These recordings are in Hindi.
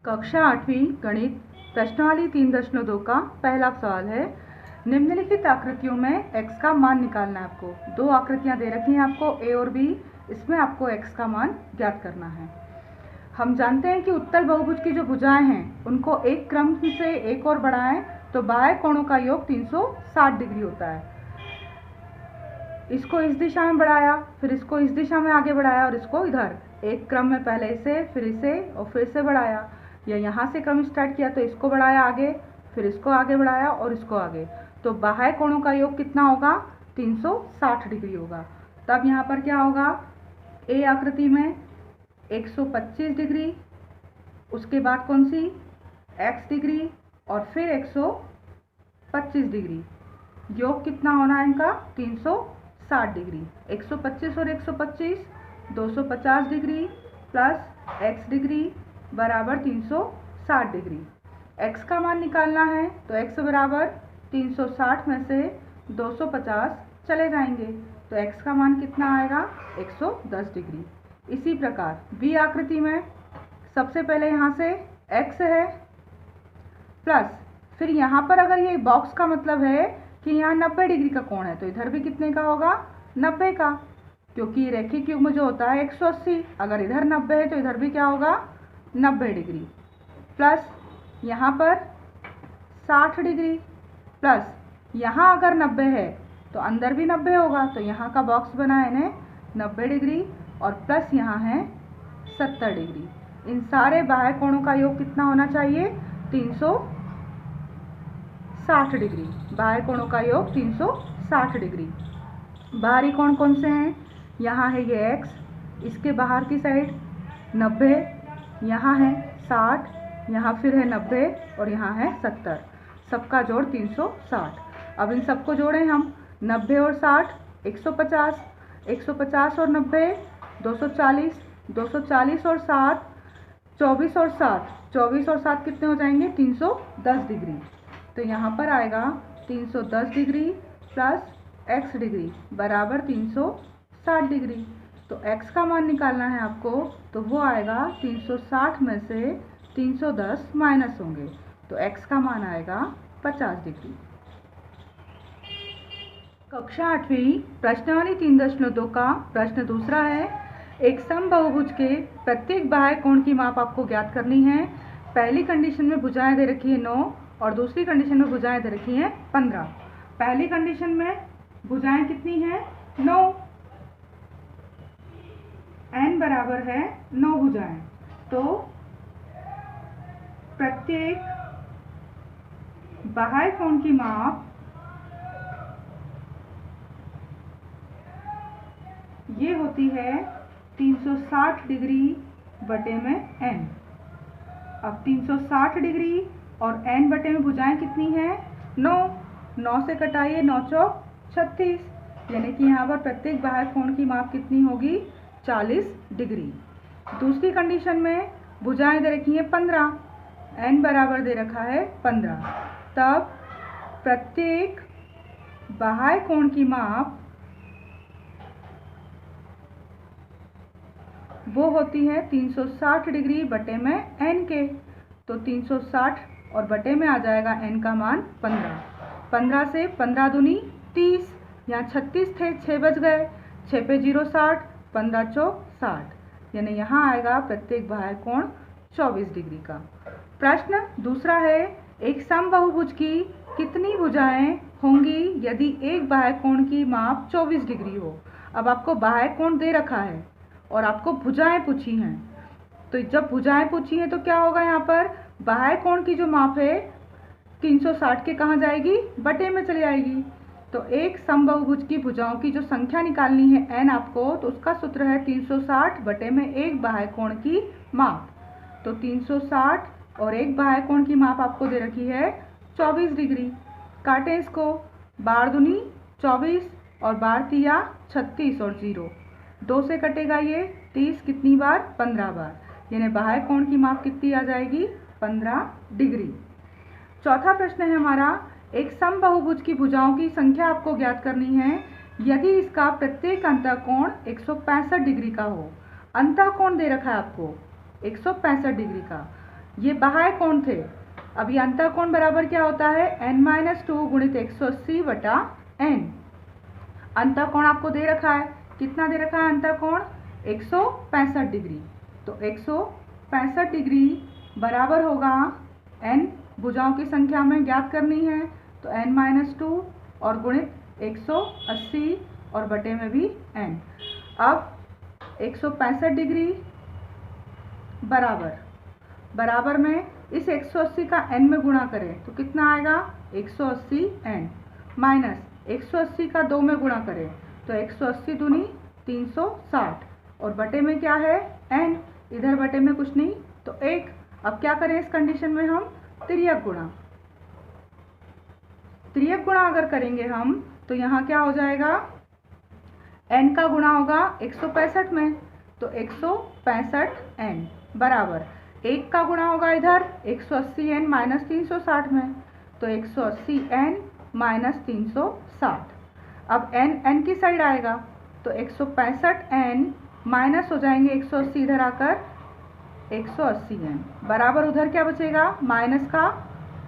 कक्षा 8वीं गणित प्रश्नावली 3.2 का पहला सवाल है। निम्नलिखित आकृतियों में x का मान निकालना है। आपको दो आकृतियां दे रखी हैं, आपको a और b। इसमें आपको x का मान ज्ञात करना है। हम जानते हैं कि उत्तल बहुभुज की जो भुजाएं हैं उनको एक क्रम से एक और बढ़ाएं तो बाह्य कोणों का योग 360 डिग्री होता है। इसको इस दिशा में बढ़ाया, फिर इसको इस दिशा में आगे बढ़ाया और इसको इधर एक क्रम में पहले इसे, फिर इसे और फिर से बढ़ाया, या यहाँ से क्रम स्टार्ट किया तो इसको बढ़ाया आगे, फिर इसको आगे बढ़ाया और इसको आगे, तो बाह्य कोणों का योग कितना होगा? 360 डिग्री होगा। तब यहाँ पर क्या होगा? ए आकृति में 125 डिग्री, उसके बाद कौन सी? x डिग्री और फिर 125 डिग्री। योग कितना होना है इनका? 360 डिग्री। 125 और 125 250 डिग्री प्लस x डिग्री बराबर 360 डिग्री। x का मान निकालना है तो x बराबर 360 में से 250 चले जाएंगे तो x का मान कितना आएगा? 110 डिग्री। इसी प्रकार b आकृति में सबसे पहले यहाँ से x है प्लस फिर यहाँ पर अगर ये बॉक्स का मतलब है कि यहाँ 90 डिग्री का कोण है तो इधर भी कितने का होगा? 90 का, क्योंकि रैखिक युग्म जो होता है 180, अगर इधर 90 है तो इधर भी क्या होगा? 90 डिग्री। प्लस यहाँ पर 60 डिग्री प्लस यहाँ अगर 90 है तो अंदर भी 90 होगा, तो यहाँ का बॉक्स बना है इन्हें 90 डिग्री और प्लस यहाँ है 70 डिग्री। इन सारे बाह्य कोणों का योग कितना होना चाहिए? 360 डिग्री। बाह्य कोणों का योग 360 डिग्री। बाहरी कोण कौन से हैं? यहाँ है ये x, इसके बाहर की साइड 90, यहाँ है 60, यहाँ फिर है 90 और यहाँ है 70। सबका जोड़ 360। अब इन सबको जोड़ें हम, 90 और 60 150, 150 और 90 240, 240 और 7 24 और 7, 24 और 7 कितने हो जाएंगे? 310 डिग्री। तो यहाँ पर आएगा 310 डिग्री प्लस x डिग्री बराबर 360 डिग्री। तो x का मान निकालना है आपको, तो वो आएगा 360 में से 310 माइनस होंगे तो x का मान आएगा 50 डिग्री। कक्षा 8वीं प्रश्नावली 3.2 का प्रश्न दूसरा है। एक समबाहुभुज के प्रत्येक बाह्य कोण की माप आपको ज्ञात करनी है। पहली कंडीशन में भुजाएं दे रखी है 9 और दूसरी कंडीशन में भुजाएं दे रखी हैं 15। पहली कंडीशन में भुजाएं कितनी हैं? 9, n बराबर है 9 भुजाएं। तो प्रत्येक बाह्य कोण की माप ये होती है 360 डिग्री बटे में n। अब 360 डिग्री और n बटे में भुजाएं कितनी हैं? 9, 9 से कटाइए 9 चौक 36, यानी कि यहाँ पर प्रत्येक बाह्य कोण की माप कितनी होगी? 40 डिग्री। दूसरी कंडीशन में भुजाएं दे रखी हैं 15, n बराबर दे रखा है 15। तब प्रत्येक बाह्य कोण की माप वो होती है 360 डिग्री बटे में n के। तो 360 और बटे में आ जाएगा n का मान 15। 15 से 15 दूनी 30, यहाँ 36 थे 6 बच गए, 6 पे 0 60, 15 चौक 60, यानी यहाँ आएगा प्रत्येक बाह्य कोण 24 डिग्री का। प्रश्न दूसरा है। एक समबाहुभुज की कितनी भुजाएं होंगी यदि एक बाह्य कोण की माप 24 डिग्री हो? अब आपको बाह्य कोण दे रखा है और आपको भुजाएं पूछी हैं, तो जब भुजाएं पूछी हैं तो क्या होगा? यहाँ पर बाह्य कोण की जो माप है 360 के कहाँ जाएगी? बटे में चली जाएगी। तो एक समबाहुभुज की भुजाओं की जो संख्या निकालनी है n आपको, तो उसका सूत्र है 360 बटे में एक बाह्य कोण की माप। तो 360 और एक बाह्य कोण की माप आपको दे रखी है 24 डिग्री। काटें इसको, बार दूनी 24 और बार तिया 36 और 0, 2 से कटेगा ये 30, कितनी बार? 15 बार, यानी बाह्य कोण की माप कितनी आ जाएगी? 15 डिग्री। चौथा प्रश्न है हमारा। एक समबाहुभुज की भुजाओं की संख्या आपको ज्ञात करनी है यदि इसका प्रत्येक अंतःकोण 165 डिग्री का हो। अंतःकोण दे रखा है आपको 165 डिग्री का। ये बाह्य कोण थे। अब ये अंतःकोण बराबर क्या होता है, n-2 गुणित 180 बटा n। अंतःकोण आपको दे रखा है, कितना दे रखा है अंतःकोण, 165 डिग्री। तो 165 डिग्री बराबर होगा n, भुजाओं की संख्या में ज्ञात करनी है तो n-2 और गुणित 180 और बटे में भी n। अब 165 डिग्री बराबर में इस 180 का n में गुणा करें तो कितना आएगा, 180 n माइनस 180 का 2 में गुणा करें तो 180 दूनी 360 और बटे में क्या है n, इधर बटे में कुछ नहीं तो 1। अब क्या करें इस कंडीशन में हम तिर्यक गुणा अगर करेंगे हम तो यहाँ क्या हो जाएगा, n का गुणा होगा 165 में तो 165 n बराबर 1 का गुणा होगा इधर 180 n माइनस 360 में तो 180 n माइनस 360। अब n की साइड आएगा तो 165 n माइनस हो जाएंगे 180 इधर आकर 180 n बराबर उधर क्या बचेगा, माइनस का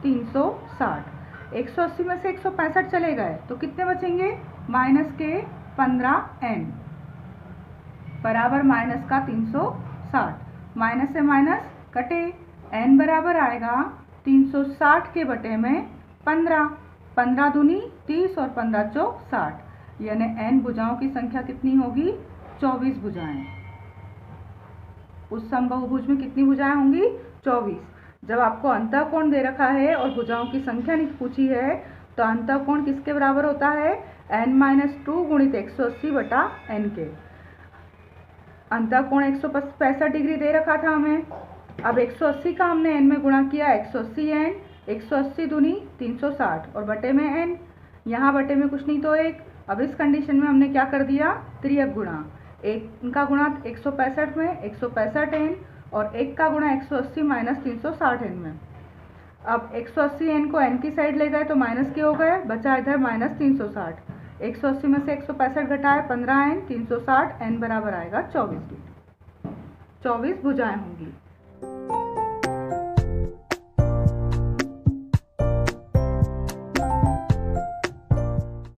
360। 180 में से 165 चले गए तो कितने बचेंगे, माइनस के 15 n बराबर माइनस का 360। माइनस से माइनस कटे, n बराबर आएगा 360 के बटे में 15, 15 दूनी 30 और 15 चौक 60, यानी n भुजाओं की संख्या कितनी होगी, 24 भुजाएं। उस समबाहुभुज में कितनी भुजाएं होंगी, 24। जब आपको अंतःकोण दे रखा है और भुजाओं की संख्या नहीं पूछी है तो अंतःकोण किसके बराबर होता है, n-2 गुणित 180 बटा n के। अंतःकोण 165 डिग्री दे रखा था हमें। अब 180 का हमने n में गुणा किया, 180 n, 180 दूनी 360 और बटे में n, यहाँ बटे में कुछ नहीं तो 1। अब इस कंडीशन में हमने क्या कर दिया, तिर्यक गुणा। 1 का गुणा 165 में 165 n और 1 का गुणा 180 माइनस 360 n में। अब 180 n को n की साइड ले गए तो माइनस के हो गए, बचा इधर माइनस 360। 180 में से 165 घटाए 15 n, 360 n बराबर आएगा 24 भुजाएं होंगी।